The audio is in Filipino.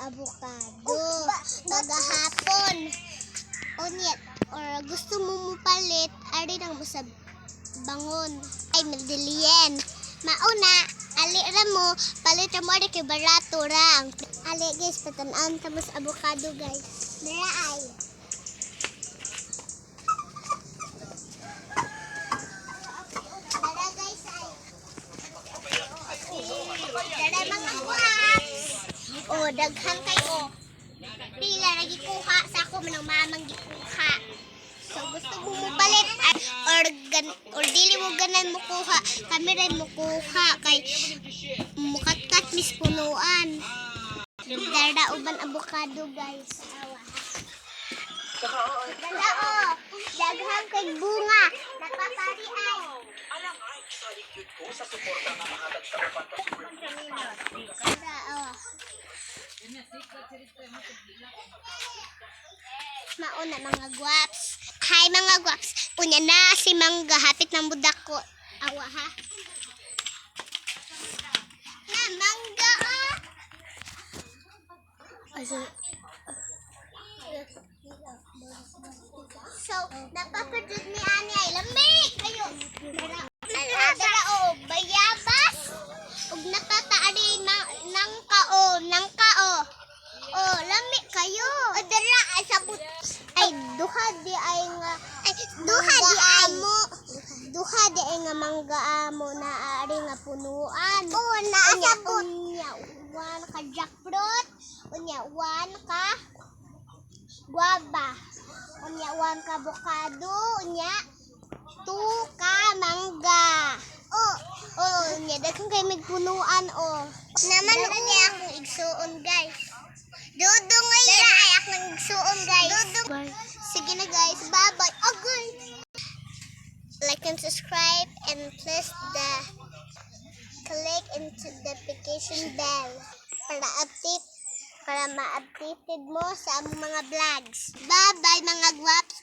avocado. Magahapon. Onyet. Or gusto mo palit, ari nang mo sa bangon. Ay, madilian. Mauna, alira mo, palit mo ari kay barato rang. Ali guys, patanan tamos avocado guys. Dara ay. Dara guys ay. Dara mga guwaps. Oh, daghan kayo. Pila lagi kuha sa ako manang mamang gikuha. So gusto mo palit or dili mo ganan mo kuha, kami rin mo kuha kay mukakat mis punuan. Dara uban avocado guys. Dala oh, daghan kay bunga, napapari ay. Dara oh. Mauna mga guwaps. Hi mga guwaps. Unya na si Mangga hapit ng budak ko. Awa ha. Na Mangga ah. So, napapadud ni Ani ay lamig kayo. Dara oh, bayabas. Ug napataari nang kao. Oh, lami kayo. Dara ay sabot. Ay duha di ay nga mangga amo na ari nga punuan. Oh, naa sabot. Unya one ka jackfruit, unya one ka guava, unya one ka avocado, unya two ka mangga. Oh, unya daghang kay magpunuan oh. Naman unya akong igsuon guys. Dudong ngayon. Dara ay akong igsuon guys. Dudong. Sige na guys, bye-bye. Agay. Like and subscribe and click into the notification bell para ma-updated mo sa among mga vlogs. Bye-bye mga guwaps.